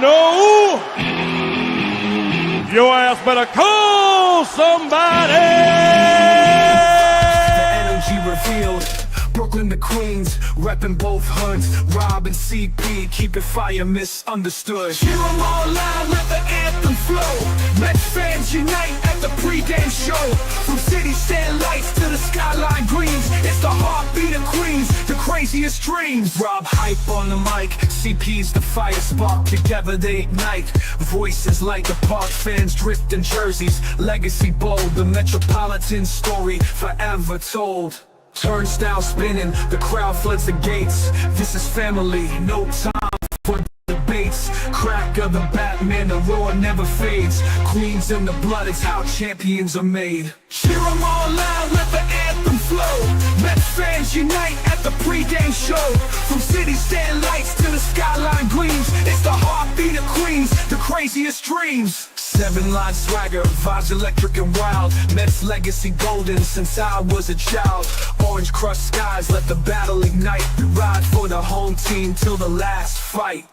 no, your ass better call somebody. The energy revealed. Brooklyn to Queens, reppin' both hoods. Rob and CP, keep it fire misunderstood. Cheer 'em all loud, let the anthem flow. Mets fans unite at the pregame show. From city stand lights to the skyline greens, it's the heartbeat of Queens, the craziest dreams. Rob hype on the mic, CP's the fire spark. Together they ignite, voices like the park fans drift in jerseys. Legacy bold, the Metropolitan story forever told. Turnstile spinning, the crowd floods the gates. This is family, no time for debates. Crack of the Batman, the roar never fades. Queens in the blood, it's how champions are made. Cheer 'em all loud, let the anthem flow. Mets fans unite at the pregame show. From city stand lights to the skyline gleams, it's the heartbeat of Queens, the craziest dreams. 7-line swagger, vibes electric and wild. Mets legacy golden since I was a child. Orange crushed skies, let the battle ignite. Ride for the home team till the last fight.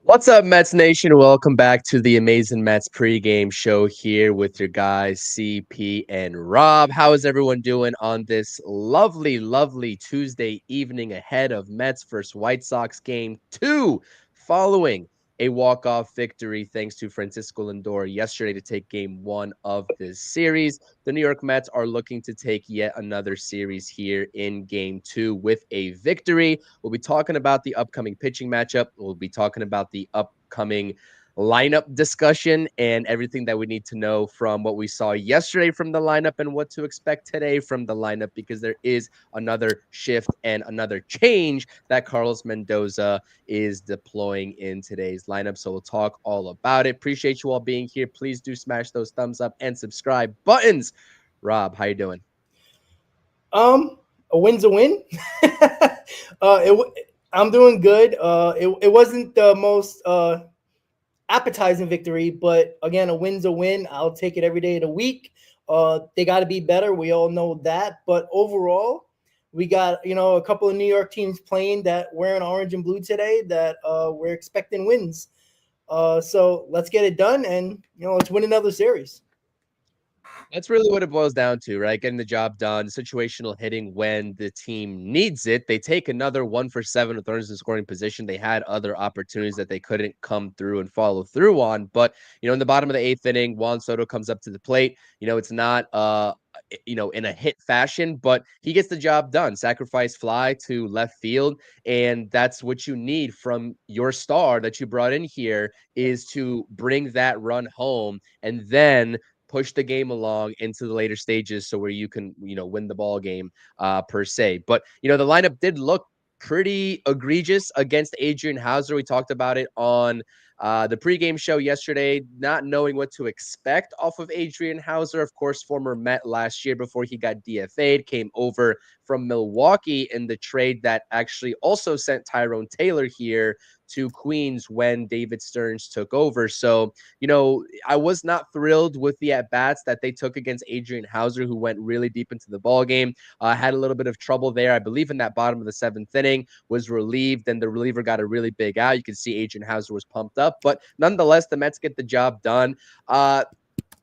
What's up, Mets Nation? Welcome back to the Amazing Mets pregame show here with your guys, CP and Rob. How is everyone doing on this lovely, lovely Tuesday evening ahead of Mets versus White Sox game 2, following a walk-off victory thanks to Francisco Lindor yesterday to take game 1 of this series. The New York Mets are looking to take yet another series here in game 2 with a victory. We'll be talking about the upcoming pitching matchup. We'll be talking about the upcoming lineup discussion and everything that we need to know from what we saw yesterday from the lineup and what to expect today from the lineup, because there is another shift and another change that Carlos Mendoza is deploying in today's lineup. So we'll talk all about it. Appreciate you all being here. Please do smash those thumbs up and subscribe buttons. Rob, how you doing? A win's a win. I'm doing good. It wasn't the most appetizing victory, but again, a win's a win. I'll take it every day of the week. They got to be better. We all know that. But overall, we got a couple of New York teams playing that wearing orange and blue today that we're expecting wins. So let's get it done and let's win another series. That's really what it boils down to, right? Getting the job done, situational hitting when the team needs it. They take another 1-for-7 with runners in scoring position. They had other opportunities that they couldn't come through and follow through on. But, in the bottom of the 8th inning, Juan Soto comes up to the plate. It's not, in a hit fashion, but he gets the job done. Sacrifice fly to left field. And that's what you need from your star that you brought in here, is to bring that run home and then push the game along into the later stages, so where you can, win the ball game per se. But, the lineup did look pretty egregious against Adrian Houser. We talked about it on the pregame show yesterday, not knowing what to expect off of Adrian Houser. Of course, former Met last year before he got DFA'd, came over from Milwaukee in the trade that actually also sent Tyrone Taylor here to Queens when David Stearns took over. So, I was not thrilled with the at-bats that they took against Adrian Houser, who went really deep into the ball game. Had a little bit of trouble there, I believe, in that bottom of the 7th inning, was relieved, and the reliever got a really big out. You can see Adrian Houser was pumped up, but nonetheless, the Mets get the job done.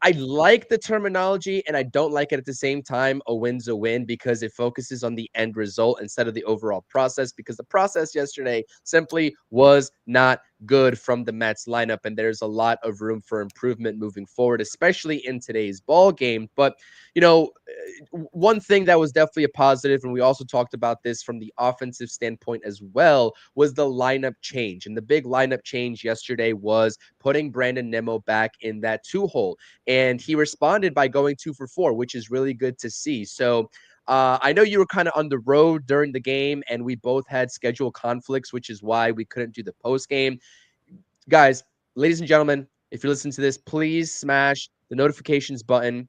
I like the terminology, and I don't like it at the same time. A win's a win, because it focuses on the end result instead of the overall process, because the process yesterday simply was not good from the Mets lineup, and there's a lot of room for improvement moving forward, especially in today's ball game. But, one thing that was definitely a positive, and we also talked about this from the offensive standpoint as well, was the lineup change. And the big lineup change yesterday was putting Brandon Nimmo back in that 2-hole. And he responded by going 2-for-4, which is really good to see. So I know you were kind of on the road during the game, and we both had schedule conflicts, which is why we couldn't do the post game. Guys, ladies and gentlemen, if you're listening to this, please smash the notifications button.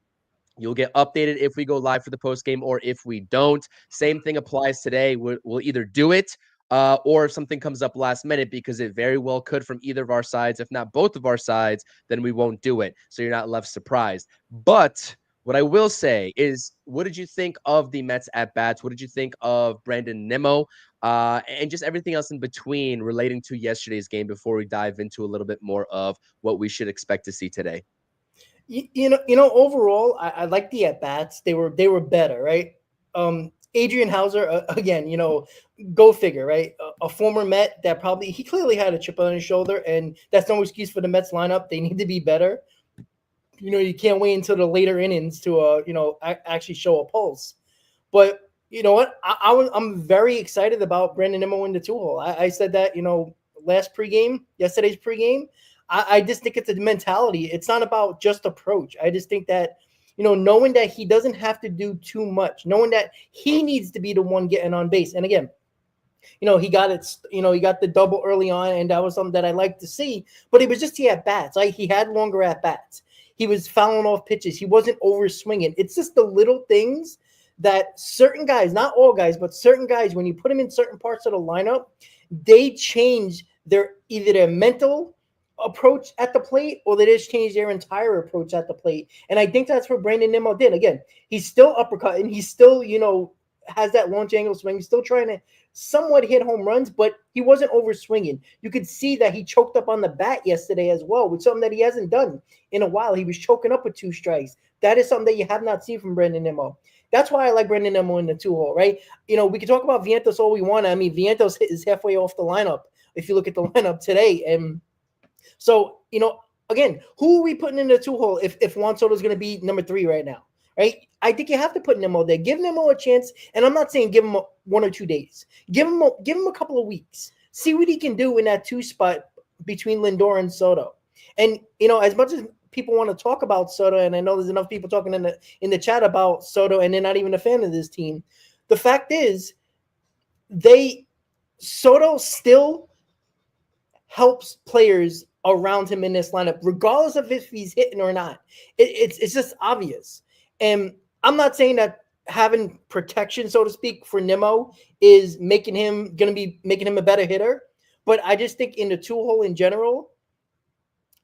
You'll get updated if we go live for the post game or if we don't. Same thing applies today. We'll either do it or if something comes up last minute, because it very well could from either of our sides. If not both of our sides, then we won't do it. So you're not left surprised. But what I will say is, what did you think of the Mets at bats? What did you think of Brandon Nimmo? And just everything else in between relating to yesterday's game before we dive into a little bit more of what we should expect to see today. Overall, I like the at bats. They were better, right? Adrian Hauser, again, go figure, right? A former Met that he clearly had a chip on his shoulder, and that's no excuse for the Mets lineup. They need to be better. You can't wait until the later innings to, actually show a pulse. But you know what? I'm very excited about Brandon Nimmo in the 2-hole. I said that, yesterday's pregame. I just think it's a mentality. It's not about just approach. I just think that, knowing that he doesn't have to do too much, knowing that he needs to be the one getting on base. And again, he got it, he got the double early on, and that was something that I like to see. But it was just the at-bats. Like, he had longer at-bats. He was fouling off pitches. He wasn't over swinging. It's just the little things that certain guys, not all guys, but certain guys, when you put them in certain parts of the lineup, they change either their mental approach at the plate, or they just change their entire approach at the plate. And I think that's what Brandon Nimmo did. Again, he's still uppercutting. He's still, has that launch angle swing. He's still trying to somewhat hit home runs, but he wasn't over swinging. You could see that he choked up on the bat yesterday as well, with something that he hasn't done in a while. He was choking up with 2 strikes. That is something that you have not seen from Brandon Nimmo. That's why I like Brandon Nimmo in the 2-hole, right? We can talk about Vientos all we want. I mean, Vientos is halfway off the lineup if you look at the lineup today. And so, again, who are we putting in the 2-hole if Juan Soto is going to be number 3 right now, right? I think you have to put Nimmo there. Give Nimmo a chance, and I'm not saying give him 1 or 2 days. Give him a couple of weeks. See what he can do in that 2 spot between Lindor and Soto. And, as much as people want to talk about Soto, and I know there's enough people talking in the chat about Soto, and they're not even a fan of this team. The fact is, Soto still helps players around him in this lineup, regardless of if he's hitting or not. It's just obvious. And I'm not saying that having protection, so to speak, for Nimmo is going to be making him a better hitter. But I just think in the 2-hole in general,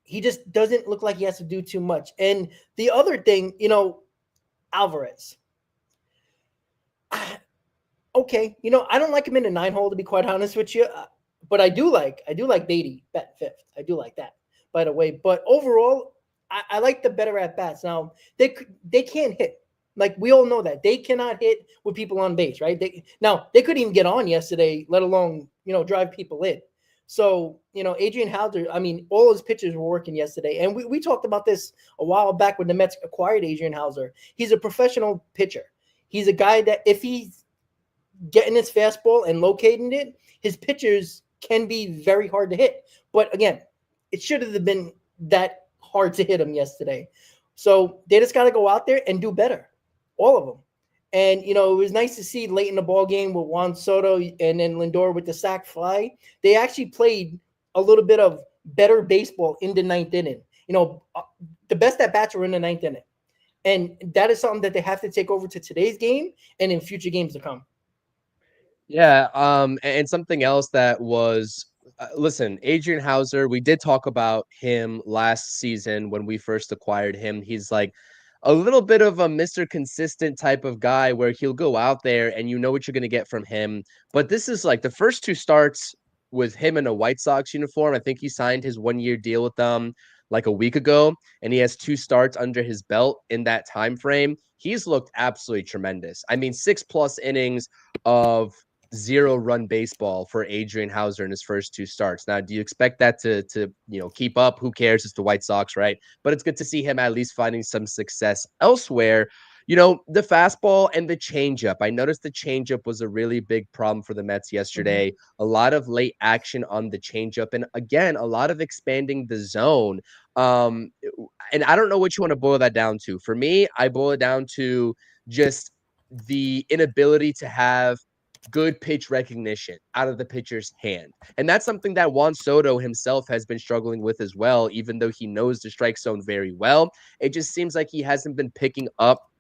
he just doesn't look like he has to do too much. And the other thing, Alvarez. Okay, I don't like him in the 9-hole, to be quite honest with you. But I do like Beatty bat 5th. I do like that, by the way. But overall, I like the better at bats. Now they can't hit. Like, we all know that they cannot hit with people on base, right? They couldn't even get on yesterday, let alone drive people in. So Adrian Hauser, I mean, all his pitchers were working yesterday, and we talked about this a while back when the Mets acquired Adrian Hauser. He's a professional pitcher. He's a guy that if he's getting his fastball and locating it, his pitchers can be very hard to hit. But again, it should have been that hard to hit him yesterday. So they just got to go out there and do better, all of them. And, it was nice to see late in the ball game with Juan Soto and then Lindor with the sac fly. They actually played a little bit of better baseball in the 9th inning. The best at-bats were in the 9th inning. And that is something that they have to take over to today's game and in future games to come. Yeah, and something else that was, listen, Adrian Hauser, we did talk about him last season when we first acquired him. He's like a little bit of a Mr. Consistent type of guy where he'll go out there and you know what you're going to get from him. But this is like the first 2 starts with him in a White Sox uniform. I think he signed his 1-year deal with them like a week ago, and he has 2 starts under his belt in that time frame. He's looked absolutely tremendous. I mean, 6+ innings of 0-run baseball for Adrian Hauser in his first 2 starts. Now, do you expect that to keep up? Who cares? It's the White Sox, right? But it's good to see him at least finding some success elsewhere. The fastball and the changeup. I noticed the changeup was a really big problem for the Mets yesterday. A lot of late action on the changeup, and again, a lot of expanding the zone. And I don't know what you want to boil that down to. For me, I boil it down to just the inability to have good pitch recognition out of the pitcher's hand. And that's something that Juan Soto himself has been struggling with as well, even though he knows the strike zone very well. It just seems like he hasn't been picking up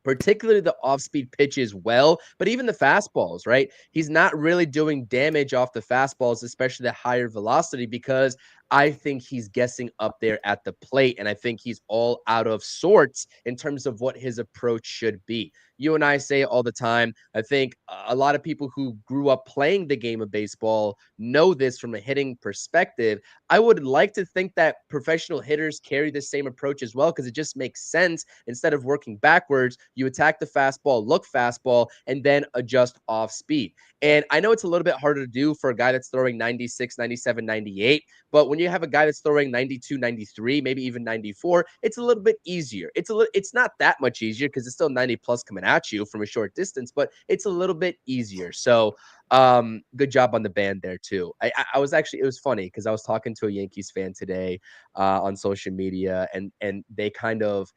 particularly the off-speed pitches well, but even the fastballs, right? He's not really doing damage off the fastballs, especially the higher velocity, because I think he's guessing up there at the plate, and I think he's all out of sorts in terms of what his approach should be. You and I say it all the time. I think a lot of people who grew up playing the game of baseball know this from a hitting perspective. I would like to think that professional hitters carry the same approach as well, because it just makes sense. Instead of working backwards, you attack the fastball, look fastball, and then adjust off speed. And I know it's a little bit harder to do for a guy that's throwing 96, 97, 98, but when you have a guy that's throwing 92, 93, maybe even 94, it's a little bit easier. It's not that much easier because it's still 90 plus coming at you from a short distance, but it's a little bit easier. So good job on the band there too. I was actually, it was funny because I was talking to a Yankees fan today on social media, and they kind of,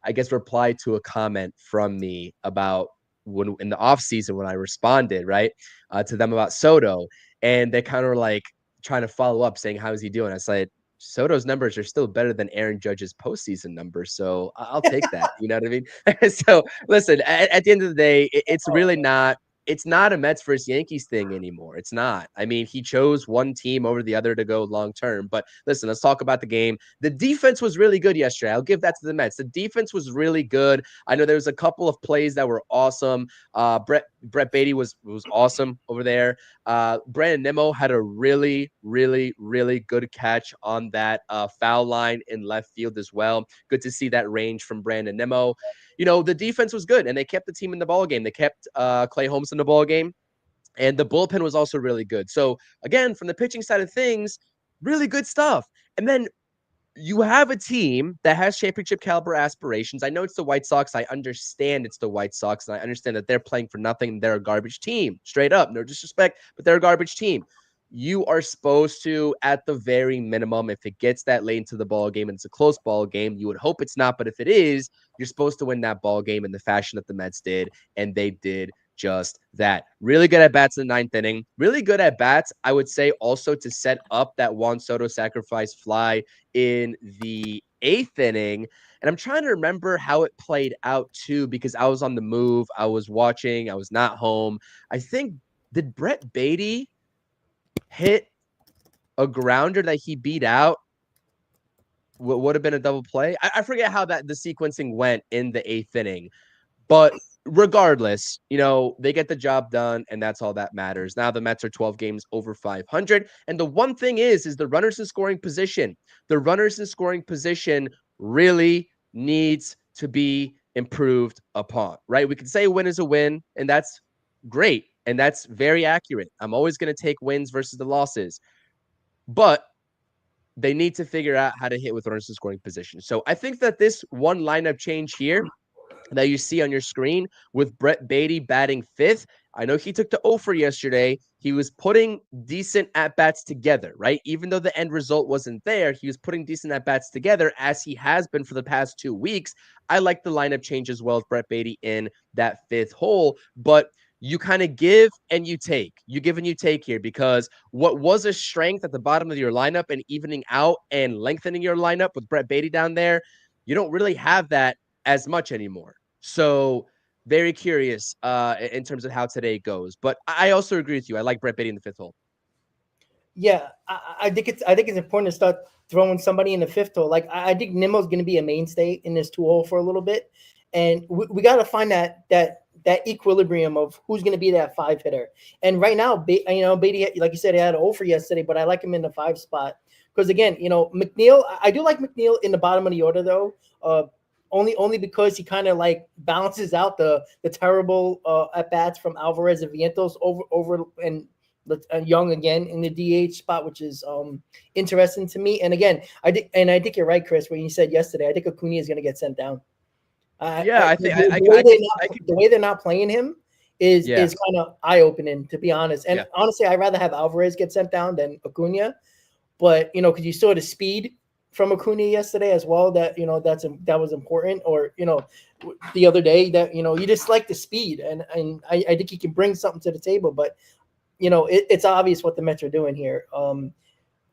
I guess, replied to a comment from me about when in the offseason when I responded, right, to them about Soto. And they kind of were like trying to follow up saying, how is he doing? I said, Soto's numbers are still better than Aaron Judge's postseason numbers. So I'll take that. You know what I mean? So listen, at the end of the day, it's really not. It's not a Mets versus Yankees thing anymore. It's not. I mean, he chose one team over the other to go long term. But listen, let's talk about the game. The defense was really good yesterday. I'll give that to the Mets. The defense was really good. I know there was a couple of plays that were awesome. Brett Beatty was awesome over there. Brandon Nimmo had a really, really, really good catch on that foul line in left field as well. Good to see that range from Brandon Nimmo. You know, the defense was good, and they kept the team in the ball game. They kept Clay Holmes in the ball game, and the bullpen was also really good. So again, from the pitching side of things, really good stuff. And then you have a team that has championship caliber aspirations. I know it's the White Sox. I understand it's the White Sox, and I understand that they're playing for nothing. They're a garbage team, straight up. No disrespect, but they're a garbage team. You are supposed to, at the very minimum, if it gets that late into the ball game and it's a close ball game, you would hope it's not. But if it is, you're supposed to win that ball game in the fashion that the Mets did, and they did just that. Really good at bats in the ninth inning. Really good at bats, I would say, also to set up that Juan Soto sacrifice fly in the eighth inning. And I'm trying to remember how it played out too, because I was on the move. I was watching. I was not home. I think, did Brett Beatty hit a grounder that he beat out? What would have been a double play? I forget how that the sequencing went in the eighth inning. But regardless, you know, they get the job done, and that's all that matters. Now the Mets are 12 games over 500. And the one thing is the runners in scoring position. The runners in scoring position really needs to be improved upon, right? We can say a win is a win, and that's great. And that's very accurate. I'm always going to take wins versus the losses. But they need to figure out how to hit with runners in scoring position. So I think that this one lineup change here that you see on your screen with Brett Beatty batting fifth, I know he took the over yesterday. He was putting decent at-bats together, right? Even though the end result wasn't there, he was putting decent at-bats together as he has been for the past 2 weeks. I like the lineup change as well with Brett Beatty in that fifth hole, but you kind of give and you take. You give and you take here, because what was a strength at the bottom of your lineup and evening out and lengthening your lineup with Brett Beatty down there, you don't really have that as much anymore. So very curious in terms of how today goes. But I also agree with you. I like Brett Beatty in the fifth hole. Yeah, I think it's important to start throwing somebody in the fifth hole. Like I think Nimmo's going to be a mainstay in this 2-hole for a little bit, and we got to find that equilibrium of who's going to be that 5 hitter. And right now, Beatty, like you said, he had an over yesterday, but I like him in the 5 spot because again, McNeil. I do like McNeil in the bottom of the order though. Only because he kind of like balances out the terrible at bats from Alvarez and Vientos over and Young again in the DH spot, which is interesting to me. And again, I think you're right, Chris, when you said yesterday. I think Acuna is going to get sent down. I think the way they're not playing him is kind of eye opening, to be honest. And honestly, I'd rather have Alvarez get sent down than Acuna. But because you saw the speed from Acuna yesterday as well, that that was important. Or the other day that you just like the speed, and I think he can bring something to the table. But it's obvious what the Mets are doing here. When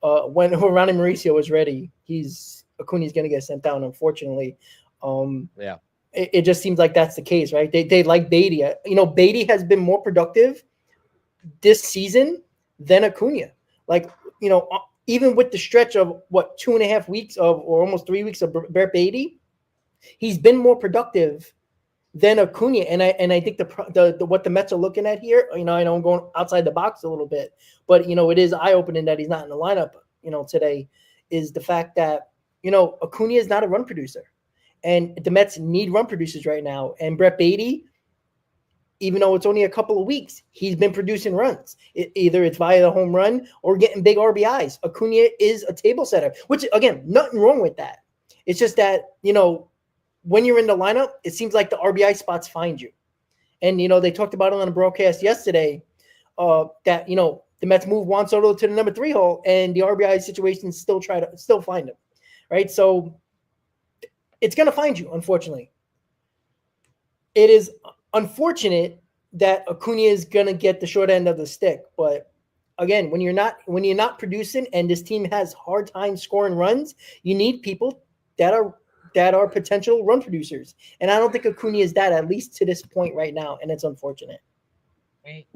Ronnie Mauricio was ready, Acuna's going to get sent down, unfortunately. it just seems like that's the case, right? They like Beatty. You know, Beatty has been more productive this season than Acuna. Like, you know, even with the stretch of what 2.5 weeks of, or almost 3 weeks of Brett Beatty, he's been more productive than Acuna. And I think the what the Mets are looking at here, you know, I know I'm going outside the box a little bit, but you know, it is eye opening that he's not in the lineup, you know, today, is the fact that, you know, Acuna is not a run producer. And the Mets need run producers right now. And Brett Beatty, even though it's only a couple of weeks, he's been producing runs. Either it's via the home run or getting big RBIs. Acuna is a table setter, which, again, nothing wrong with that. It's just that, you know, when you're in the lineup, it seems like the RBI spots find you. And, you know, they talked about it on the broadcast yesterday that, you know, the Mets move Juan Soto to the number 3 hole, and the RBI situations still find him, right? So it's going to find you, unfortunately. It is unfortunate that Acuna is going to get the short end of the stick, but again, when you're not producing and this team has hard time scoring runs, you need people that are potential run producers. And I don't think Acuna is that, at least to this point right now, and it's unfortunate.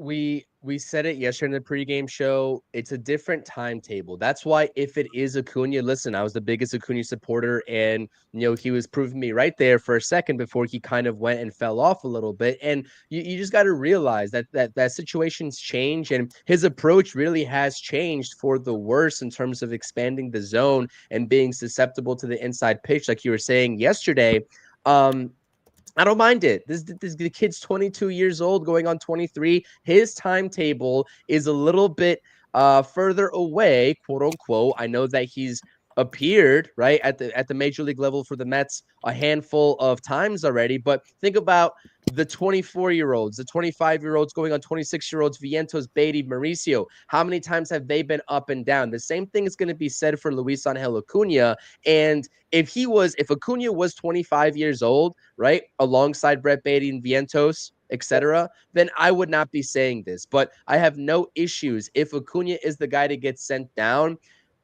We said it yesterday in the pregame show. It's a different timetable. That's why if it is Acuna, listen, I was the biggest Acuna supporter, and you know, he was proving me right there for a second before he kind of went and fell off a little bit. And you just got to realize that situations change, and his approach really has changed for the worse in terms of expanding the zone and being susceptible to the inside pitch, like you were saying yesterday. I don't mind it. The kid's 22 years old, going on 23. His timetable is a little bit further away, quote unquote. I know that he's appeared right at the major league level for the Mets a handful of times already, but think about the 24-year-olds, the 25-year-olds going on 26-year-olds, Vientos, Beatty, Mauricio. How many times have they been up and down? The same thing is going to be said for Luis Angel Acuna. And if Acuna was 25 years old, right, alongside Brett Beatty and Vientos, etc., then I would not be saying this. But I have no issues. If Acuna is the guy to get sent down,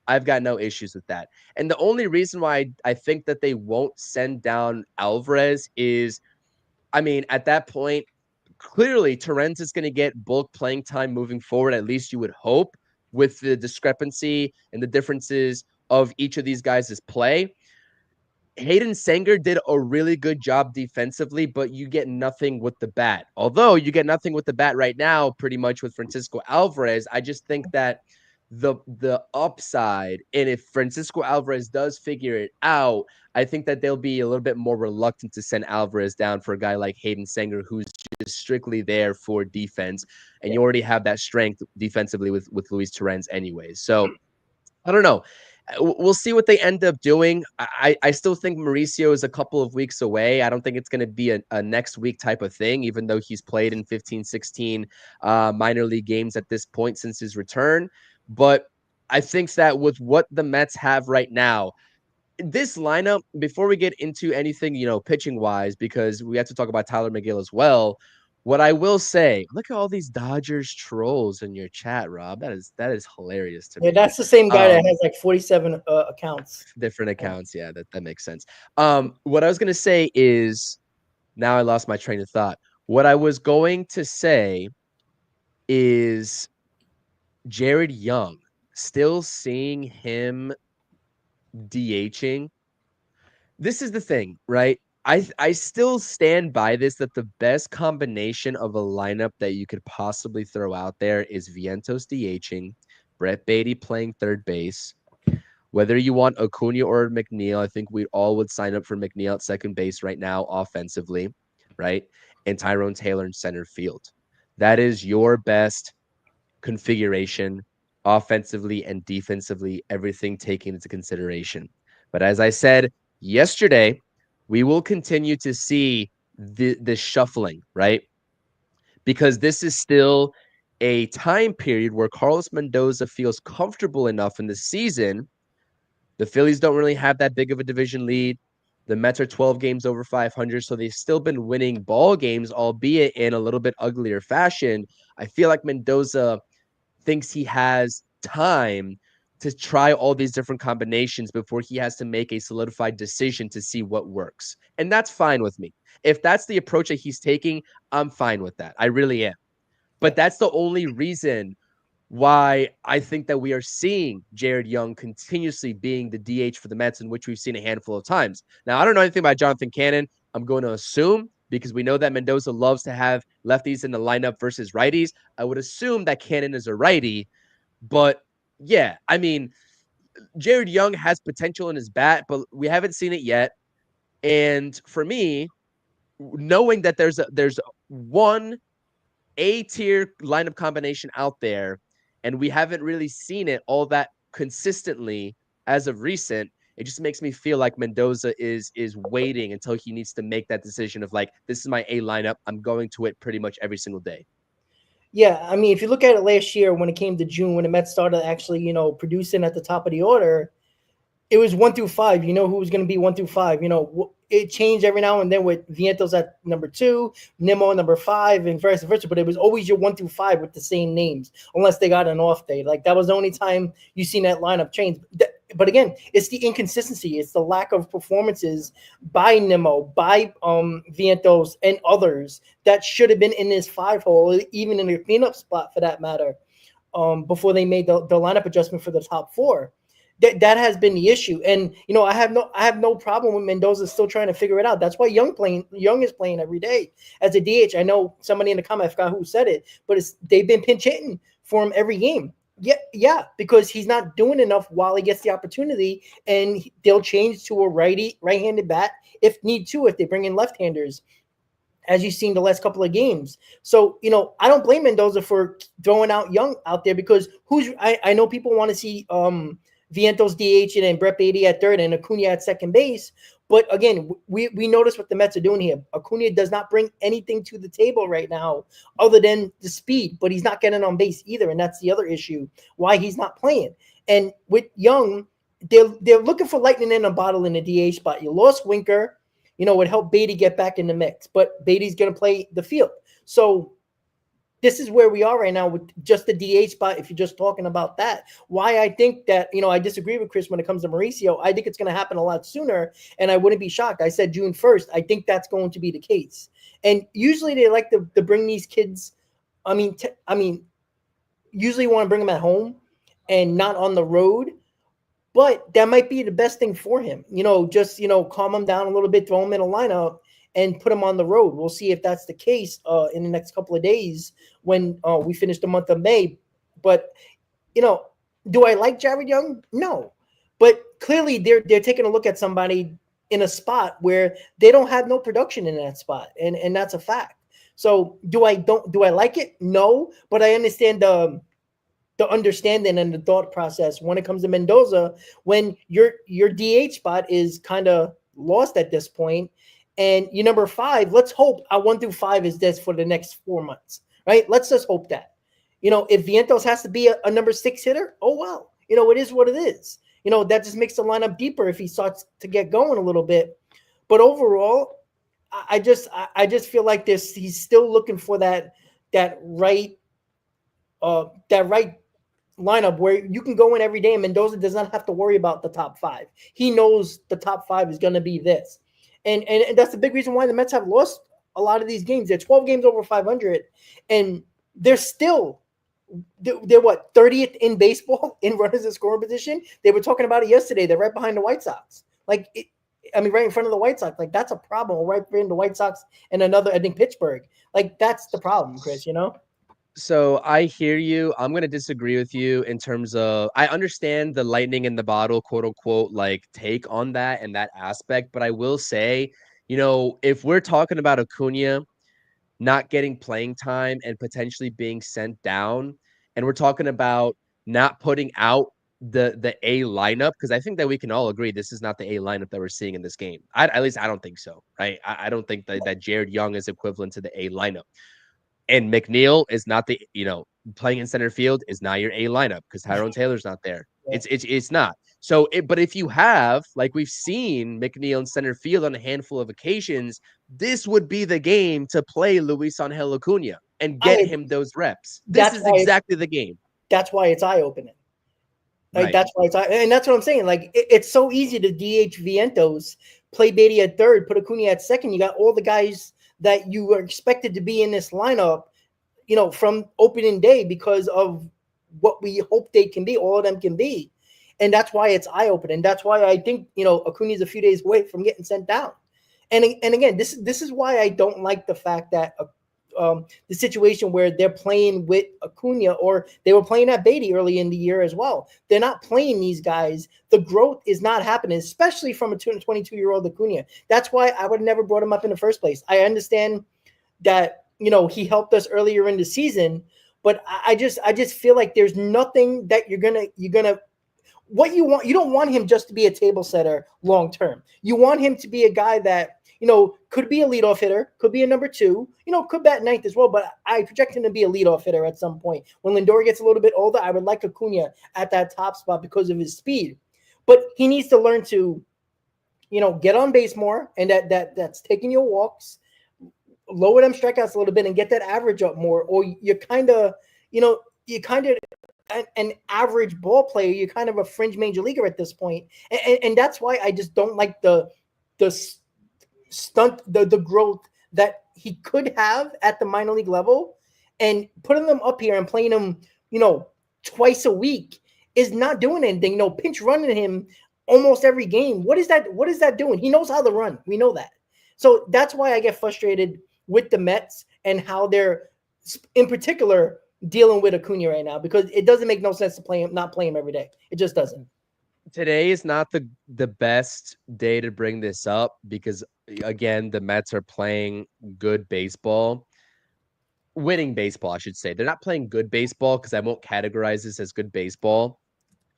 I've got no issues with that. And the only reason why I think that they won't send down Alvarez is, I mean, at that point, clearly Torrens is going to get bulk playing time moving forward, at least you would hope, with the discrepancy and the differences of each of these guys' play. Hayden Sanger did a really good job defensively, but you get nothing with the bat. Although you get nothing with the bat right now, pretty much with Francisco Alvarez. I just think that the upside, and if Francisco Alvarez does figure it out, I think that they'll be a little bit more reluctant to send Alvarez down for a guy like Hayden Sanger, who's just strictly there for defense. And you already have that strength defensively with Luis Torrens anyways. So I don't know. We'll see what they end up doing. I still think Mauricio is a couple of weeks away. I don't think it's going to be a next week type of thing, even though he's played in 15, 16 minor league games at this point since his return. But I think that with what the Mets have right now, this lineup, before we get into anything, you know, pitching wise, because we have to talk about Tyler McGill as well. What I will say, look at all these Dodgers trolls in your chat, Rob. That is hilarious to me. Yeah, that's the same guy that has like 47 accounts. Different accounts. Yeah, that makes sense. What I was gonna say is, now I lost my train of thought. What I was going to say is Jared Young, still seeing him DHing. This is the thing, right? I still stand by this, that the best combination of a lineup that you could possibly throw out there is Vientos DHing, Brett Beatty playing third base. Whether you want Acuna or McNeil, I think we all would sign up for McNeil at second base right now offensively, right? And Tyrone Taylor in center field. That is your best configuration offensively and defensively, everything taken into consideration. But as I said yesterday, we will continue to see the shuffling, right? Because this is still a time period where Carlos Mendoza feels comfortable enough in the season. The Phillies don't really have that big of a division lead. The Mets are 12 games over 500, so they've still been winning ball games, albeit in a little bit uglier fashion. I feel like Mendoza thinks he has time to try all these different combinations before he has to make a solidified decision to see what works. And that's fine with me. If that's the approach that he's taking, I'm fine with that. I really am. But that's the only reason why I think that we are seeing Jared Young continuously being the DH for the Mets, in which we've seen a handful of times. Now, I don't know anything about Jonathan Cannon. I'm going to assume, because we know that Mendoza loves to have lefties in the lineup versus righties, I would assume that Cannon is a righty. But yeah, I mean, Jared Young has potential in his bat, but we haven't seen it yet. And for me, knowing that there's one A-tier lineup combination out there, and we haven't really seen it all that consistently as of recent, it just makes me feel like Mendoza is waiting until he needs to make that decision of like, this is my A lineup. I'm going to it pretty much every single day. Yeah, I mean, if you look at it last year when it came to June, when the Mets started actually, producing at the top of the order, it was 1 through 5. You know who was going to be 1 through 5. It changed every now and then with Vientos at number 2, Nimmo number 5, and vice versa. But it was always your 1 through 5 with the same names, unless they got an off day. Like that was the only time you seen that lineup change. But again, it's the inconsistency. It's the lack of performances by Nimmo, by Vientos, and others that should have been in this 5 hole, even in the cleanup spot for that matter, before they made the lineup adjustment for the top 4. That has been the issue. And I have no problem with Mendoza still trying to figure it out. That's why Young is playing every day as a DH. I know somebody in the comment, I forgot who said it, but they've been pinch hitting for him every game. Yeah, because he's not doing enough while he gets the opportunity, and they'll change to a right-handed bat if need to, if they bring in left-handers, as you've seen the last couple of games. So, I don't blame Mendoza for throwing out Young out there, because I know people want to see Vientos DH and then Brett Beatty at third and Acuna at second base. But again, we notice what the Mets are doing here. Acuna does not bring anything to the table right now other than the speed, but he's not getting on base either. And that's the other issue, why he's not playing. And with Young, they're looking for lightning in a bottle in the DH spot. You lost Winker, would help Beatty get back in the mix, but Beatty's going to play the field. So this is where we are right now with just the DH spot. If you're just talking about that, why I think that, I disagree with Chris when it comes to Mauricio. I think it's going to happen a lot sooner, and I wouldn't be shocked. I said June 1st. I think that's going to be the case. And usually they like to bring these kids. Usually want to bring them at home and not on the road. But that might be the best thing for him. Just, calm him down a little bit, throw him in a lineup, and put him on the road. We'll see if that's the case in the next couple of days when we finish the month of May. But, do I like Jared Young? No. But clearly they're taking a look at somebody in a spot where they don't have no production in that spot. And that's a fact. So do I like it? No. But I understand the understanding and the thought process when it comes to Mendoza, when your DH spot is kind of lost at this point. And your number 5, let's hope our 1 through 5 is this for the next 4 months, right? Let's just hope that. If Vientos has to be a number 6 hitter, oh well. It is what it is. That just makes the lineup deeper if he starts to get going a little bit. But overall, I just feel like he's still looking for that right lineup where you can go in every day and Mendoza does not have to worry about the top 5. He knows the top 5 is going to be this. And that's the big reason why the Mets have lost a lot of these games. They're 12 games over 500, and they're 30th in baseball in runners in scoring position. They were talking about it yesterday. They're right behind the White Sox. Right in front of the White Sox. Like, that's a problem. Right behind the White Sox and another, I think, Pittsburgh. Like, that's the problem, Chris, So I hear you. I'm going to disagree with you in terms of, I understand the lightning in the bottle, quote unquote, like take on that and that aspect. But I will say, if we're talking about Acuna not getting playing time and potentially being sent down, and we're talking about not putting out the A lineup, because I think that we can all agree this is not the A lineup that we're seeing in this game. At least I don't think so, right? I don't think that Jared Young is equivalent to the A lineup. And McNeil is not the, playing in center field is not your A lineup because Tyrone Taylor's not there. Yeah. It's not. So, but if you have, like we've seen McNeil in center field on a handful of occasions, this would be the game to play Luis Angel Acuna and get him those reps. This is exactly the game. That's why it's eye-opening. Like Right. that's why and that's what I'm saying. Like it's so easy to DH Vientos, play Beatty at third, put Acuna at second. You got all the guys that you were expected to be in this lineup, from opening day because of what we hope they can be. All of them can be, and that's why it's eye opening. That's why I think Acuna's a few days away from getting sent down. And again, this is why I don't like the fact that the situation where they're playing with Acuna, or they were playing at Beatty early in the year as well. They're not playing these guys. The growth is not happening, especially from a 22-year-old Acuna. That's why I would have never brought him up in the first place. I understand that he helped us earlier in the season, but I just feel like there's nothing that you're gonna what you want. You don't want him just to be a table setter long term. You want him to be a guy that could be a leadoff hitter, could be a number two, could bat ninth as well. But I project him to be a leadoff hitter at some point. When Lindor gets a little bit older, I would like Acuna at that top spot because of his speed. But he needs to learn to, get on base more, and that's taking your walks, lower them strikeouts a little bit, and get that average up more. Or you're kind of, an average ball player. You're kind of a fringe major leaguer at this point, and that's why I just don't like the stunt, the growth that he could have at the minor league level, and putting them up here and playing them, twice a week is not doing anything. Pinch running him almost every game. What is that? What is that doing? He knows how to run. We know that. So that's why I get frustrated with the Mets and how they're, in particular, dealing with Acuna right now, because it doesn't make no sense to not play him every day. It just doesn't. Today is not the best day to bring this up because, again, the Mets are playing good baseball. Winning baseball, I should say. They're not playing good baseball because I won't categorize this as good baseball,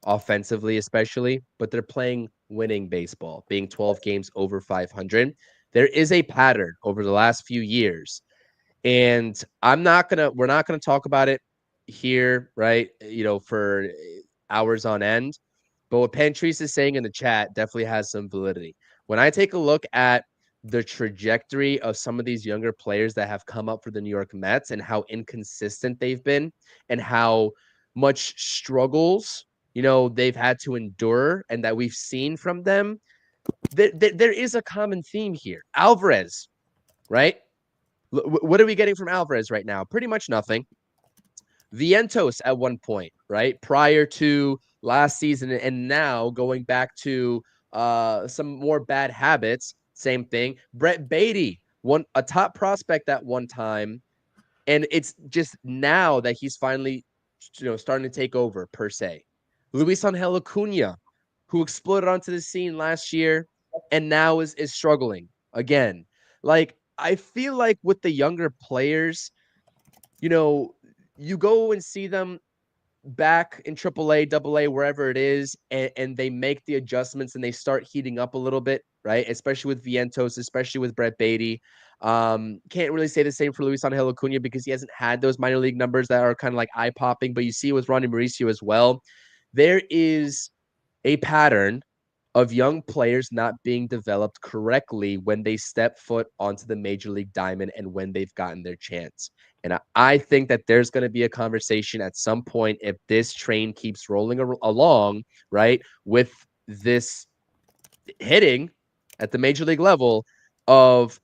offensively especially, but they're playing winning baseball, being 12 games over 500. There is a pattern over the last few years, and we're not gonna talk about it here, right? For hours on end. But what Pantrese is saying in the chat definitely has some validity. When I take a look at the trajectory of some of these younger players that have come up for the New York Mets and how inconsistent they've been and how much struggles, they've had to endure and that we've seen from them, there is a common theme here. Alvarez, right? What are we getting from Alvarez right now? Pretty much nothing. Vientos at one point, right? Prior to last season, and now going back to some more bad habits, same thing. Brett Beatty, a top prospect at one time, and it's just now that he's finally starting to take over per se. Luis Angel Acuna, who exploded onto the scene last year and now is struggling again. Like, I feel like with the younger players, you go and see them back in AAA, AA, wherever it is, and they make the adjustments and they start heating up a little bit, right? Especially with Vientos, especially with Brett Beatty. Can't really say the same for Luis Angel Acuna because he hasn't had those minor league numbers that are kind of like eye-popping, but you see it with Ronnie Mauricio as well. There is a pattern of young players not being developed correctly when they step foot onto the major league diamond and when they've gotten their chance. And I think that there's going to be a conversation at some point if this train keeps rolling along, right, with this hitting at the major league level of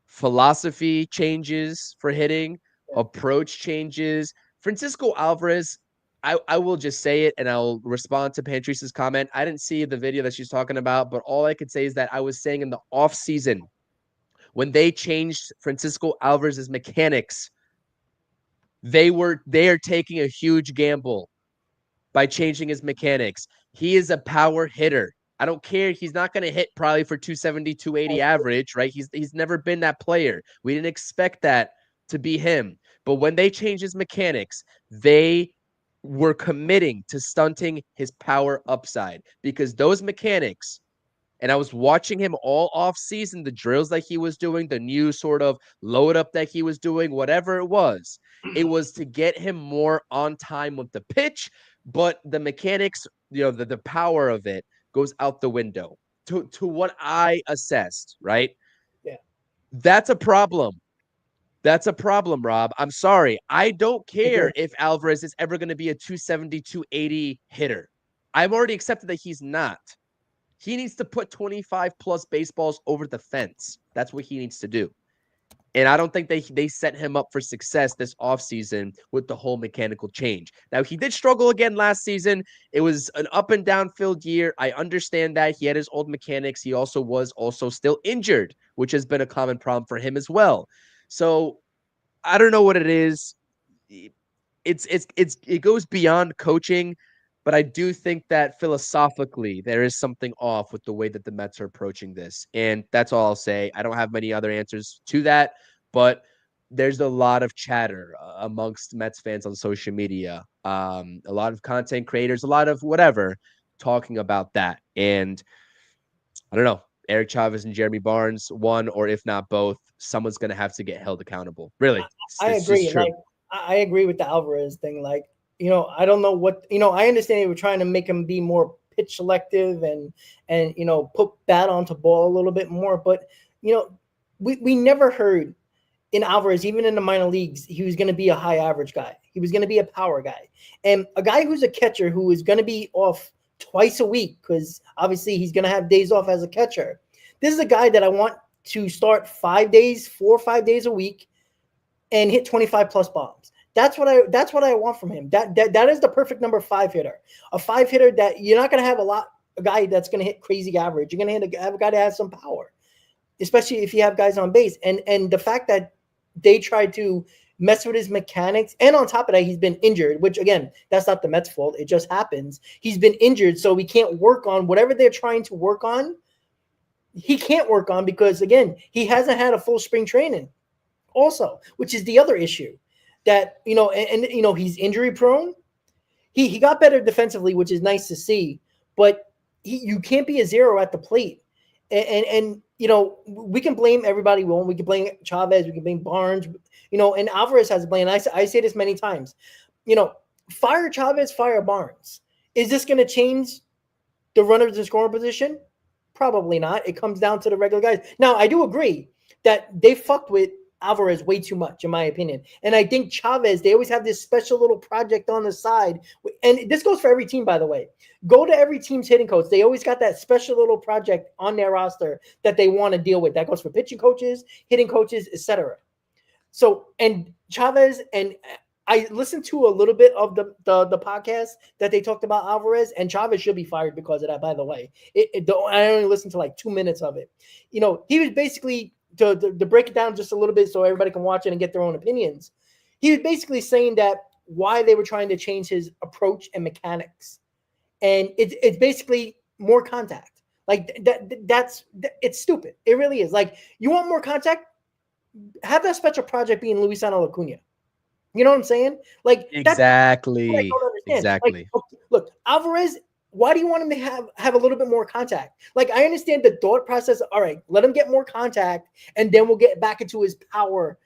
philosophy changes for hitting, approach changes. Francisco Alvarez, I will just say it and I'll respond to Pantrese's comment. I didn't see the video that she's talking about, but all I could say is that I was saying in the offseason when they changed Francisco Alvarez's mechanics, they are taking a huge gamble by changing his mechanics. He is a power hitter. I don't care. He's not going to hit probably for 270, 280 average, right? He's never been that player. We didn't expect that to be him. But when they changed his mechanics, they were committing to stunting his power upside because those mechanics, and I was watching him all off season, the drills that he was doing, the new sort of load up that he was doing, whatever it was to get him more on time with the pitch, but the mechanics, the power of it goes out the window to what I assessed, right? Yeah. That's a problem. That's a problem, Rob. I'm sorry. I don't care if Alvarez is ever going to be a 270, 280 hitter. I've already accepted that he's not. He needs to put 25 plus baseballs over the fence. That's what he needs to do. And I don't think they set him up for success this offseason with the whole mechanical change. Now, he did struggle again last season. It was an up and down filled year. I understand that. He had his old mechanics. He also was still injured, which has been a common problem for him as well. So I don't know what it is. It goes beyond coaching, but I do think that philosophically there is something off with the way that the Mets are approaching this. And that's all I'll say. I don't have many other answers to that, but there's a lot of chatter amongst Mets fans on social media, a lot of content creators, a lot of whatever talking about that. And I don't know, Eric Chavez and Jeremy Barnes, one or if not both, someone's going to have to get held accountable. Really, I it's agree. just true. Like I agree with the Alvarez thing. Like, I don't know what, I understand they were trying to make him be more pitch selective and put bat onto ball a little bit more, but we never heard in Alvarez, even in the minor leagues, he was going to be a high average guy. He was going to be a power guy. And a guy who's a catcher who is going to be off twice a week, because obviously he's going to have days off as a catcher. This is a guy that I want to start 4 or 5 days a week and hit 25 plus bombs. That's what I want from him. That is the perfect number 5 hitter. A 5 hitter that you're not going to have a guy that's going to hit crazy average. You're going to have a guy that has some power, especially if you have guys on base. And the fact that they tried to mess with his mechanics, and on top of that, he's been injured, which again, that's not the Mets' fault. It just happens. He's been injured, so we can't work on whatever they're trying to work on. He can't work on because again, he hasn't had a full spring training also, which is the other issue that, he's injury prone. He got better defensively, which is nice to see, but you can't be a zero at the plate. And we can blame everybody we want. We can blame Chavez. We can blame Barnes. And Alvarez has blame. I say this many times. Fire Chavez, fire Barnes. Is this going to change the runners in scoring position? Probably not. It comes down to the regular guys. Now, I do agree that they fucked with Alvarez way too much, in my opinion. And I think Chavez, they always have this special little project on the side. And this goes for every team, by the way. Go to every team's hitting coach. They always got that special little project on their roster that they want to deal with. That goes for pitching coaches, hitting coaches, etc. So, and Chavez, and I listened to a little bit of the podcast that they talked about Alvarez, and Chavez should be fired because of that, by the way. I only listened to like 2 minutes of it. He was basically, to break it down just a little bit so everybody can watch it and get their own opinions, he was basically saying that why they were trying to change his approach and mechanics. And it's basically more contact. Like it's stupid. It really is. Like, you want more contact? Have that special project being Luisano Acuna. You know what I'm saying? Like, exactly. That's what I don't understand. Exactly. Like, look, Alvarez, why do you want him to have a little bit more contact? Like, I understand the thought process. All right, let him get more contact, and then we'll get back into his power,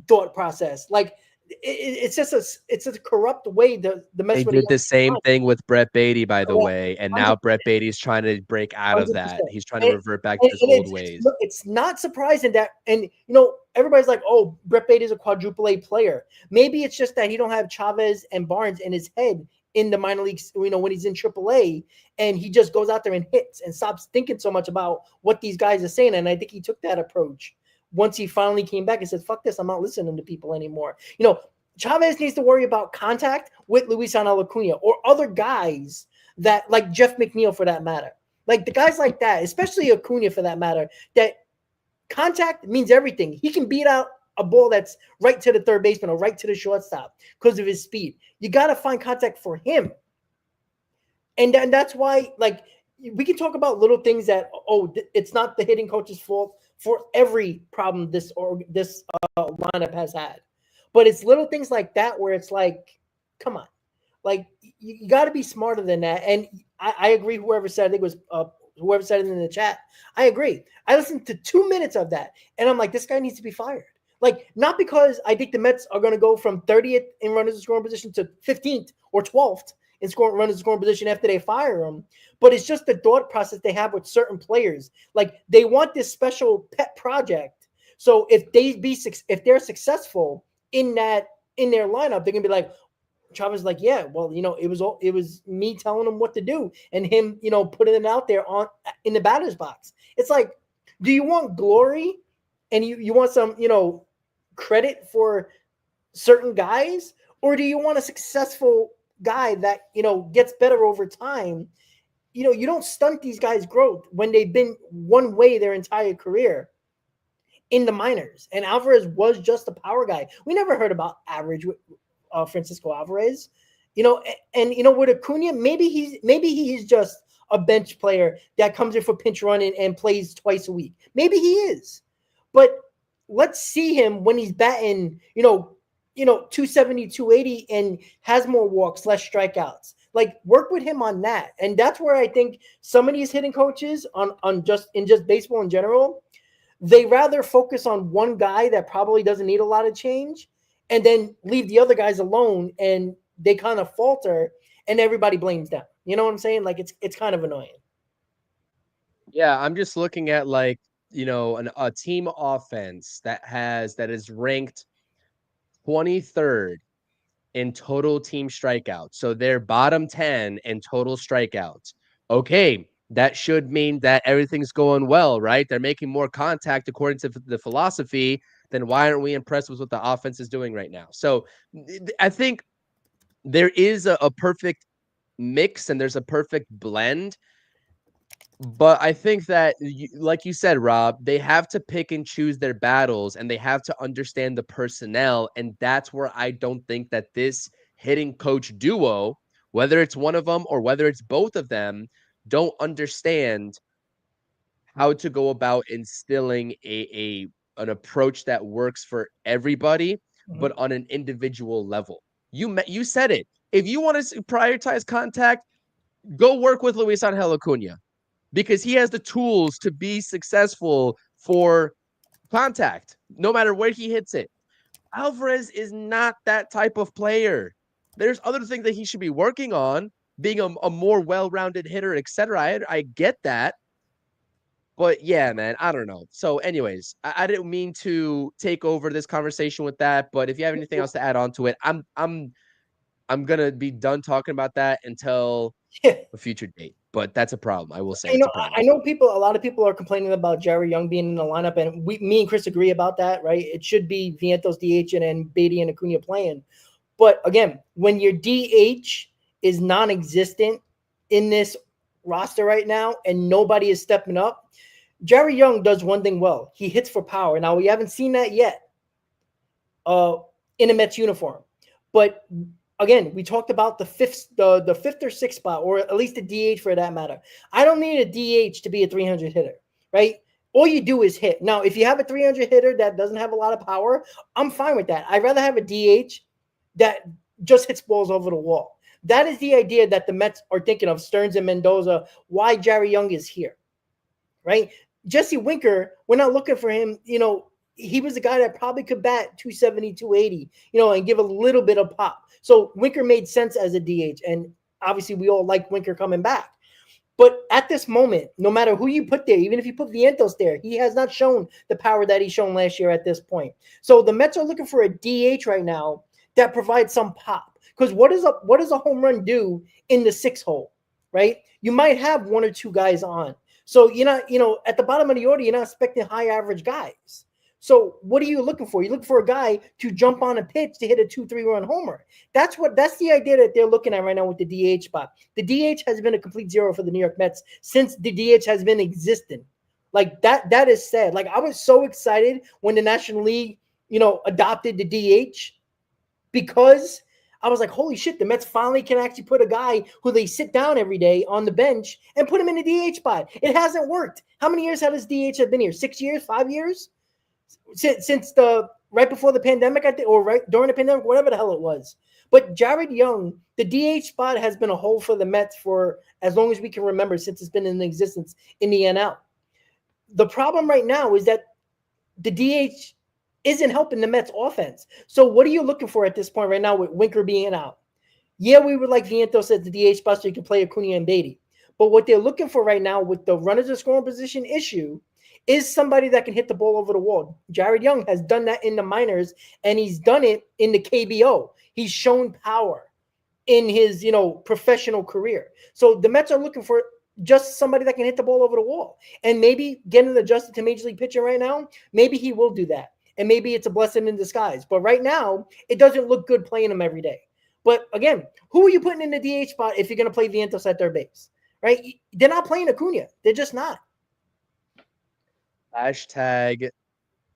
thought process. Like, it's just a corrupt way the Mets. They did the same thing with Brett Beatty, by the way, and now Brett Beatty is trying to break out of that. He's trying to revert back to his old ways. It's not surprising that, and everybody's like, oh, Brett Beatty is a quadruple A player. Maybe it's just that he don't have Chavez and Barnes in his head in the minor leagues, when he's in AAA, and he just goes out there and hits and stops thinking so much about what these guys are saying. And I think he took that approach once he finally came back and said, fuck this, I'm not listening to people anymore. Chavez needs to worry about contact with Luisano Acuna or other guys that, like Jeff McNeil for that matter. Like the guys like that, especially Acuna for that matter, that contact means everything. He can beat out a ball that's right to the third baseman or right to the shortstop because of his speed. You got to find contact for him. And that's why, like, we can talk about little things that, it's not the hitting coach's fault for every problem this lineup has had. But it's little things like that where it's like, come on. Like, you got to be smarter than that. And I agree, whoever said, I think it was whoever said it in the chat, I agree. I listened to 2 minutes of that, and I'm like, this guy needs to be fired. Like, not because I think the Mets are going to go from 30th in runners in scoring position to 15th or 12th in runners in scoring position after they fire him, but it's just the thought process they have with certain players. Like, they want this special pet project. So if they're successful in their lineup, they're gonna be like, Chavez's like, yeah, well, it was me telling him what to do and him, putting it out there in the batter's box. It's like, do you want glory and you want some, credit for certain guys, or do you want a successful guy that, gets better over time? You don't stunt these guys' growth when they've been one way their entire career in the minors. And Alvarez was just a power guy. We never heard about average with Francisco Alvarez, and with Acuna, maybe he's just a bench player that comes in for pinch running and plays twice a week. Maybe he is, but let's see him when he's batting, 270, 280 and has more walks, less strikeouts. Like, work with him on that. And that's where I think some of these hitting coaches on just baseball in general, they rather focus on one guy that probably doesn't need a lot of change and then leave the other guys alone, and they kind of falter and everybody blames them. You know what I'm saying? Like, it's kind of annoying. Yeah, I'm just looking at a team offense that is ranked 23rd in total team strikeouts. So they're bottom 10 in total strikeouts. Okay, that should mean that everything's going well, right? They're making more contact according to the philosophy. Then why aren't we impressed with what the offense is doing right now? So I think there is a perfect mix and there's a perfect blend. But I think that, like you said, Rob, they have to pick and choose their battles and they have to understand the personnel. And that's where I don't think that this hitting coach duo, whether it's one of them or whether it's both of them, don't understand how to go about instilling an approach that works for everybody, but on an individual level. You said it. If you want to prioritize contact, go work with Luis Angel Acuna, because he has the tools to be successful for contact, no matter where he hits it. Alvarez is not that type of player. There's other things that he should be working on, being a more well-rounded hitter, etc. I get that. But yeah, man, I don't know. So anyways, I didn't mean to take over this conversation with that, but if you have anything else to add on to it, I'm gonna be done talking about that until a future date. But that's a problem. I will say. I know a lot of people are complaining about Jerry Young being in the lineup, and me and Chris agree about that, right? It should be Vientos DH and then Beatty and Acuna playing. But again, when your DH is non-existent in this roster right now and nobody is stepping up, Jerry Young does one thing well. He hits for power. Now, we haven't seen that yet in a Mets uniform. But again, we talked about the fifth or sixth spot, or at least the DH for that matter. I don't need a DH to be a 300 hitter, right? All you do is hit. Now, if you have a 300 hitter that doesn't have a lot of power, I'm fine with that. I'd rather have a DH that just hits balls over the wall. That is the idea that the Mets are thinking of, Stearns and Mendoza, why Jerry Young is here, right? Jesse Winker, we're not looking for him. He was a guy that probably could bat 270, 280, and give a little bit of pop. So Winker made sense as a DH, and obviously we all like Winker coming back. But at this moment, no matter who you put there, even if you put Vientos there, he has not shown the power that he's shown last year at this point. So the Mets are looking for a DH right now that provides some pop. Because what does a home run do in the 6 hole, right? You might have 1 or 2 guys on. So you're not, at the bottom of the order, you're not expecting high average guys. So what are you looking for? You're looking for a guy to jump on a pitch to hit a 2-3 run homer. That's the idea that they're looking at right now with the DH spot. The DH has been a complete zero for the New York Mets since the DH has been existing. Like that is sad. Like, I was so excited when the National League, adopted the DH, because I was like, holy shit, the Mets finally can actually put a guy who they sit down every day on the bench and put him in the DH spot. It hasn't worked. How many years has DH have been here? 6 years, 5 years? Since right before the pandemic, I think, or right during the pandemic, whatever the hell it was. But Jared Young, the DH spot has been a hole for the Mets for as long as we can remember, since it's been in existence in the NL. The problem right now is that the DH isn't helping the Mets offense. So what are you looking for at this point right now with Winker being out? Yeah, we would like Vientos at the DH spot so you can play Acuna and Beatty. But what they're looking for right now with the runners in scoring position issue is somebody that can hit the ball over the wall. Jared Young has done that in the minors, and he's done it in the KBO. He's shown power. in his, professional career. So the Mets are looking for just somebody that can hit the ball over the wall. And maybe getting adjusted to major league pitching right now, maybe he will do that. And maybe it's a blessing in disguise. But right now, it doesn't look good playing him every day. But again, who are you putting in the DH spot if you're going to play Vientos at third base? Right? They're not playing Acuna. They're just not. Hashtag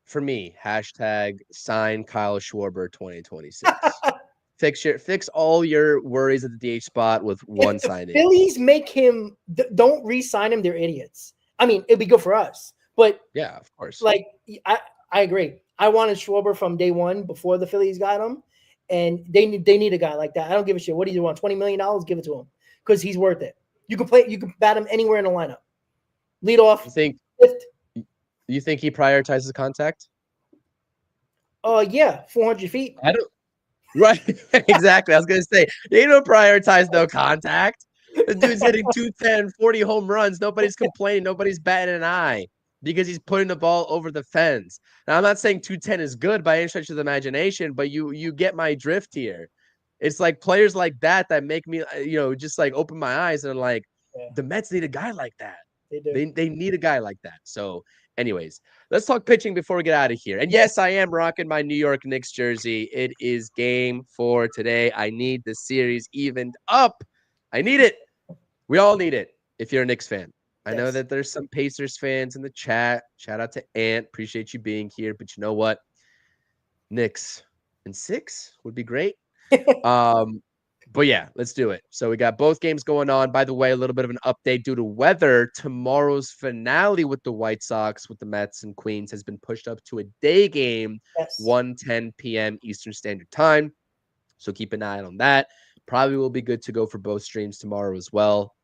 for me, hashtag sign Kyle Schwarber 2026. Fix all your worries at the DH spot with one signing. Phillies make him don't re-sign him, they're idiots. I mean, it'd be good for us, but yeah, of course. Like I agree. I wanted Schwarber from day one before the Phillies got him, and they need a guy like that. I don't give a shit. What do you want? $20 million? Give it to him because he's worth it. You can bat him anywhere in the lineup. Lead off. You think he prioritizes contact? Yeah, 400 feet. I don't. Right, exactly. I was gonna say they don't prioritize no contact. The dude's hitting 210, 40 home runs. Nobody's complaining. Nobody's batting an eye because he's putting the ball over the fence. Now, I'm not saying 210 is good by any stretch of the imagination, but you get my drift here. It's like players like that make me, just like open my eyes and like, the Mets need a guy like that. They do. They need a guy like that. So, anyways, let's talk pitching before we get out of here. And yes, I am rocking my New York Knicks jersey. It is game 4 today. I need the series evened up. I need it. We all need it if you're a Knicks fan. I know that there's some Pacers fans in the chat. Shout out to Ant. Appreciate you being here. But you know what? Knicks in 6 would be great. But yeah, let's do it. So we got both games going on. By the way, a little bit of an update due to weather. Tomorrow's finale with the White Sox, with the Mets and Queens, has been pushed up to a day game, 1:10 p.m. Eastern Standard Time. So keep an eye on that. Probably will be good to go for both streams tomorrow as well.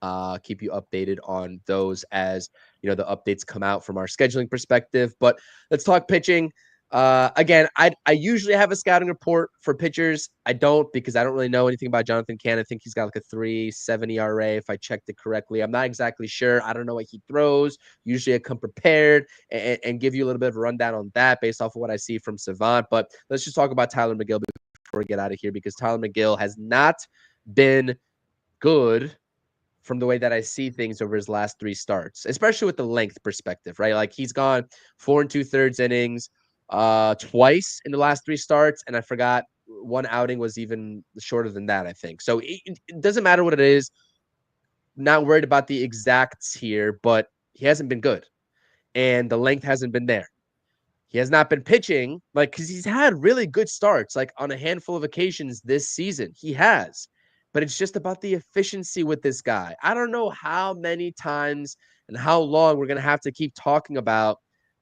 Keep you updated on those as the updates come out from our scheduling perspective. But let's talk pitching. Again, I usually have a scouting report for pitchers. I don't, because I don't really know anything about Jonathan Cann. I think he's got like a 3.7 ERA if I checked it correctly. I'm not exactly sure. I don't know what he throws. Usually I come prepared and give you a little bit of a rundown on that based off of what I see from Savant. But let's just talk about Tyler McGill before we get out of here, because Tyler McGill has not been good from the way that I see things over his last 3 starts, especially with the length perspective, right? Like he's gone 4 2/3 innings twice in the last 3 starts, and I forgot one outing was even shorter than that, I think. So it doesn't matter what it is. Not worried about the exacts here, but he hasn't been good, and the length hasn't been there. He has not been pitching, because he's had really good starts, like on a handful of occasions this season. He has, but it's just about the efficiency with this guy. I don't know how many times and how long we're going to have to keep talking about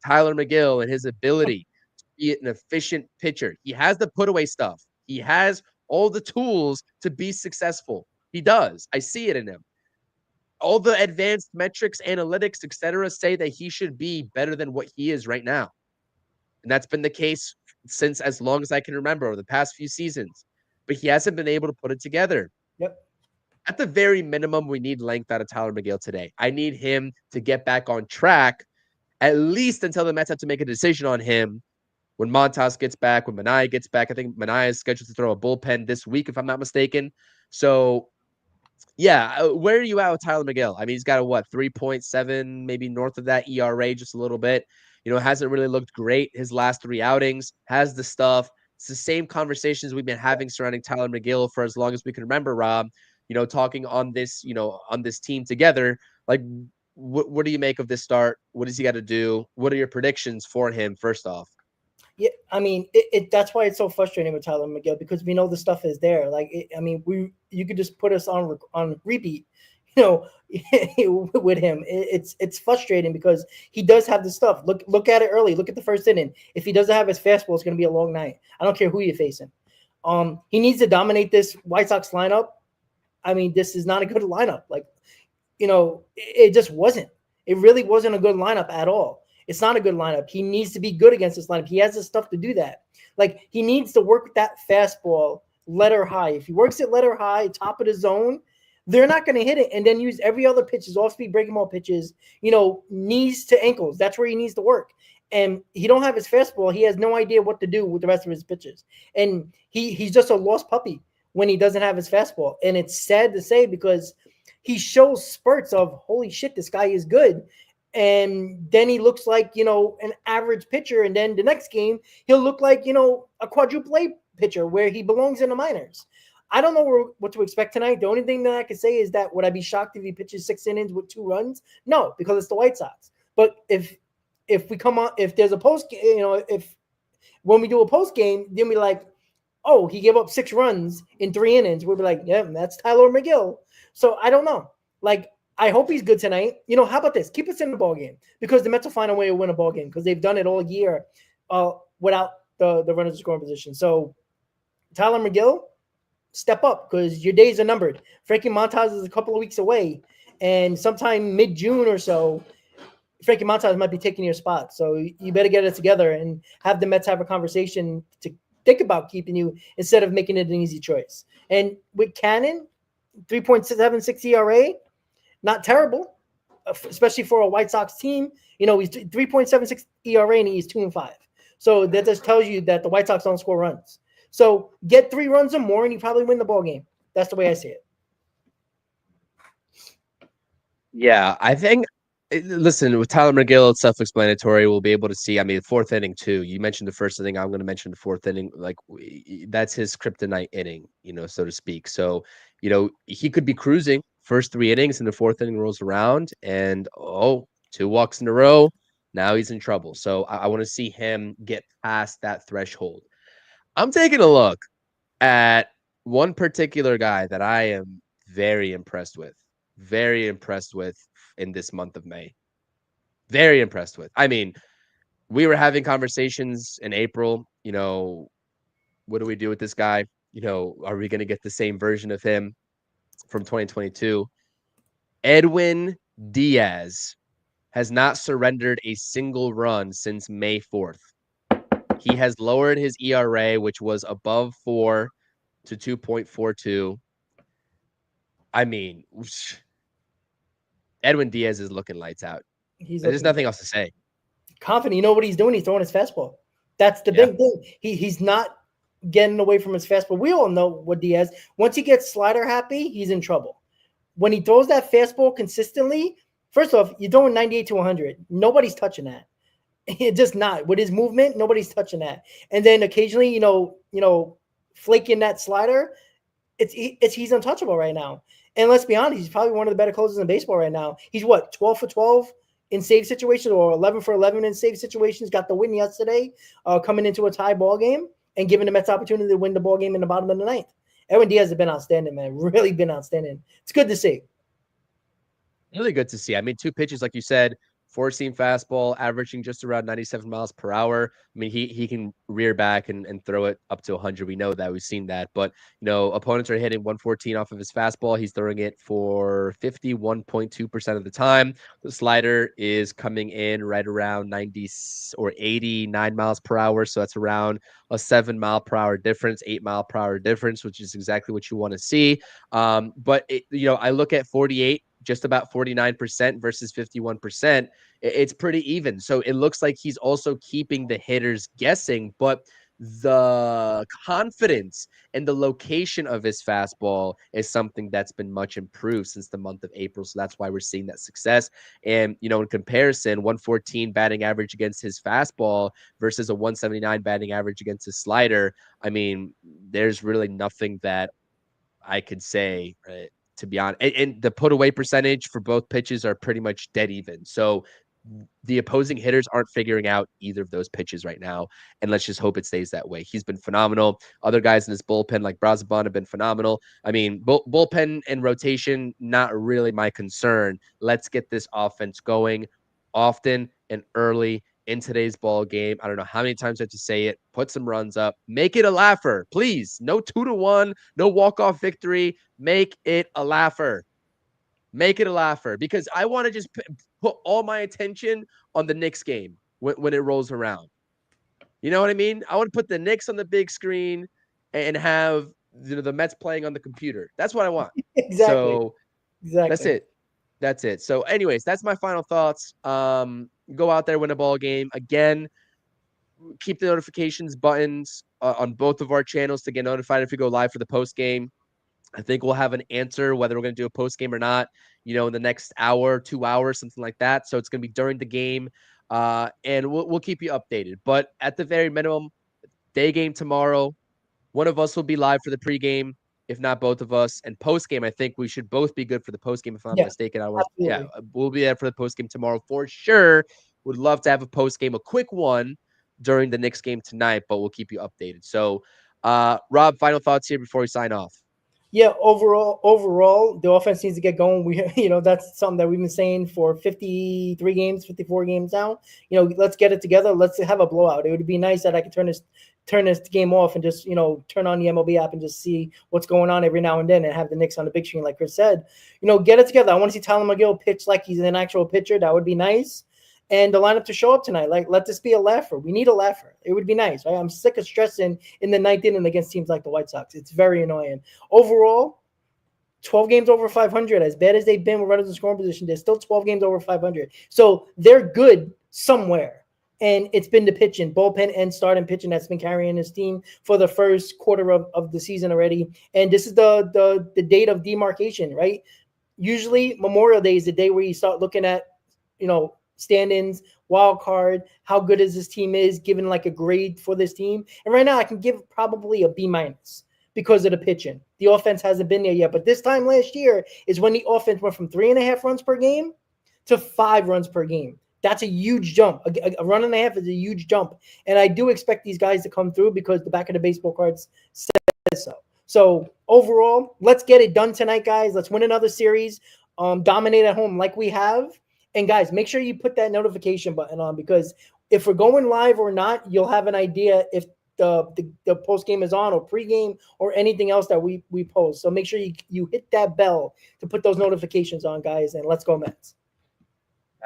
Tyler McGill and his ability to be an efficient pitcher. He has the put away stuff. He has all the tools to be successful. He does. I see it in him. All the advanced metrics, analytics, etc., say that he should be better than what he is right now. And that's been the case since as long as I can remember over the past few seasons. But he hasn't been able to put it together. Yep. At the very minimum, we need length out of Tyler McGill today. I need him to get back on track, at least until the Mets have to make a decision on him when Montas gets back, when Manaea gets back. I think Manaea is scheduled to throw a bullpen this week, if I'm not mistaken. So, yeah, where are you at with Tyler McGill? I mean, he's got a 3.7, maybe north of that ERA, just a little bit. Hasn't really looked great his last 3 outings, has the stuff. It's the same conversations we've been having surrounding Tyler McGill for as long as we can remember, Rob, talking on this, on this team together. Like, what do you make of this start? What does he got to do? What are your predictions for him, first off? Yeah, I mean, that's why it's so frustrating with Tyler McGill, because we know the stuff is there. Like, you could just put us on repeat, with him. It's frustrating because he does have the stuff. Look at it early. Look at the first inning. If he doesn't have his fastball, it's going to be a long night. I don't care who you're facing. He needs to dominate this White Sox lineup. I mean, this is not a good lineup. Like, it just wasn't. It really wasn't a good lineup at all. It's not a good lineup. He needs to be good against this lineup. He has the stuff to do that. Like, he needs to work that fastball letter high. If he works it letter high, top of the zone, they're not going to hit it, and then use every other pitches, off-speed breaking ball pitches, knees to ankles. That's where he needs to work. And he don't have his fastball. He has no idea what to do with the rest of his pitches. And he's just a lost puppy when he doesn't have his fastball. And it's sad to say because he shows spurts of holy shit, this guy is good. And then he looks like, an average pitcher. And then the next game, he'll look like, a quadruple A pitcher where he belongs in the minors. I don't know what to expect tonight. The only thing that I can say is that would I be shocked if he pitches 6 innings with 2 runs? No, because it's the White Sox. But if we come on, if there's a post, if when we do a post game, then we like, oh, he gave up 6 runs in 3 innings. We'll be like, yeah, that's Tyler McGill. So I don't know. Like, I hope he's good tonight. How about this? Keep us in the ball game because the Mets will find a way to win a ball game because they've done it all year without the runners in scoring position. So Tyler McGill, step up because your days are numbered. Frankie Montas is a couple of weeks away, and sometime mid-June or so, Frankie Montas might be taking your spot. So you better get it together and have the Mets have a conversation to think about keeping you instead of making it an easy choice. And with Cannon, 3.76 ERA, not terrible, especially for a White Sox team. He's 3.76 ERA and he's 2-5. So that just tells you that the White Sox don't score runs. So get 3 runs or more and you probably win the ball game. That's the way I see it. Yeah, I think. Listen, with Tyler McGill, it's self-explanatory. We'll be able to see. I mean, 4th inning too. You mentioned the 1st inning. I'm going to mention the 4th inning. Like that's his kryptonite inning, so to speak. So, he could be cruising first 3 innings, and the 4th inning rolls around, and 2 walks in a row. Now he's in trouble. So I want to see him get past that threshold. I'm taking a look at one particular guy that I am very impressed with in this month of May. Very impressed with. I mean, we were having conversations in April, what do we do with this guy? Are we going to get the same version of him from 2022? Edwin Diaz has not surrendered a single run since May 4th. He has lowered his ERA, which was above 4 to 2.42. I mean, Edwin Diaz is looking lights out. There's nothing else to say. Confident. You know what he's doing? He's throwing his fastball. That's the big thing. He's not getting away from his fastball. We all know what Diaz. Once he gets slider happy, he's in trouble. When he throws that fastball consistently, first off, you're throwing 98 to 100. Nobody's touching that. It's just not. With his movement, nobody's touching that. And then occasionally, flaking that slider, he's untouchable right now. And let's be honest, he's probably one of the better closers in baseball right now. He's 12 for 12 in save situations or 11 for 11 in save situations. Got the win yesterday, coming into a tie ball game and giving the Mets opportunity to win the ball game in the bottom of the 9th. Edwin Diaz has been outstanding, man. Really been outstanding. It's good to see. Really good to see. I mean, 2 pitches, like you said, 4-seam fastball, averaging just around 97 miles per hour. I mean, he can rear back and throw it up to 100. We know that. We've seen that. But, opponents are hitting 114 off of his fastball. He's throwing it for 51.2% of the time. The slider is coming in right around 90 or 89 miles per hour. So that's around a 7 mile per hour difference, 8 mile per hour difference, which is exactly what you want to see. But, I look at 48, just about 49% versus 51%. It's pretty even. So it looks like he's also keeping the hitters guessing, but the confidence and the location of his fastball is something that's been much improved since the month of April. So that's why we're seeing that success. And, in comparison, 114 batting average against his fastball versus a 179 batting average against his slider. I mean, there's really nothing that I could say, right, to be honest. And the put away percentage for both pitches are pretty much dead even. So the opposing hitters aren't figuring out either of those pitches right now. And let's just hope it stays that way. He's been phenomenal. Other guys in his bullpen, like Brazaban, have been phenomenal. I mean, bullpen and rotation, not really my concern. Let's get this offense going often and early in today's ball game. I don't know how many times I have to say it. Put some runs up. Make it a laugher, please. No 2-1, no walk-off victory. Make it a laugher. Make it a laugher because I want to just put all my attention on the Knicks game when it rolls around. You know what I mean? I want to put the Knicks on the big screen and have the Mets playing on the computer. That's what I want. Exactly. So That's it. So anyways, that's my final thoughts. Go out there, win a ball game. Again, keep the notifications buttons on both of our channels to get notified if we go live for the post game. I think we'll have an answer whether we're going to do a post game or not, in the next hour, 2 hours, something like that. So it's going to be during the game, and we'll keep you updated. But at the very minimum, day game tomorrow. One of us will be live for the pregame, if not both of us. And postgame, I think we should both be good for the postgame, if I'm not Yeah, mistaken. absolutely. We'll be there for the postgame tomorrow for sure. Would love to have a postgame, a quick one during the Knicks game tonight, but we'll keep you updated. So, Rob, final thoughts here before we sign off. Yeah, overall, the offense needs to get going. That's something that we've been saying for 53 games, 54 games now. Let's get it together. Let's have a blowout. It would be nice that I could turn this game off and just, turn on the MLB app and just see what's going on every now and then and have the Knicks on the big screen, like Chris said. Get it together. I want to see Tyler McGill pitch like he's an actual pitcher. That would be nice. And the lineup to show up tonight. Like, let this be a laugher. We need a laugher. It would be nice, right? I'm sick of stressing in the ninth inning against teams like the White Sox. It's very annoying. Overall, 12 games over 500. As bad as they've been with runners in scoring position, they're still 12 games over 500. So they're good somewhere. And it's been the pitching, bullpen and starting pitching that's been carrying this team for the first quarter of the season already. And this is the date of demarcation, right? Usually Memorial Day is the day where you start looking at, stand-ins, wild card, how good is this team is, given like a grade for this team. And right now I can give probably a B- because of the pitching. The offense hasn't been there yet. But this time last year is when the offense went from 3.5 runs per game to 5 runs per game. That's a huge jump. A run and a half is a huge jump. And I do expect these guys to come through because the back of the baseball cards says so. So overall, let's get it done tonight, guys. Let's win another series, dominate at home like we have. And guys, make sure you put that notification button on, because if we're going live or not, you'll have an idea if the post game is on or pregame or anything else that we post. So make sure you hit that bell to put those notifications on, guys. And let's go Mets.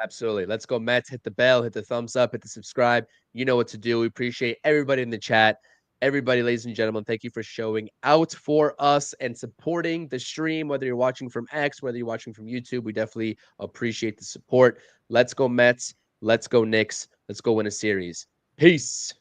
Absolutely. Let's go Mets. Hit the bell, hit the thumbs up, hit the subscribe. You know what to do. We appreciate everybody in the chat. Everybody, ladies and gentlemen, thank you for showing out for us and supporting the stream, whether you're watching from X, whether you're watching from YouTube. We definitely appreciate the support. Let's go Mets. Let's go Knicks. Let's go win a series. Peace.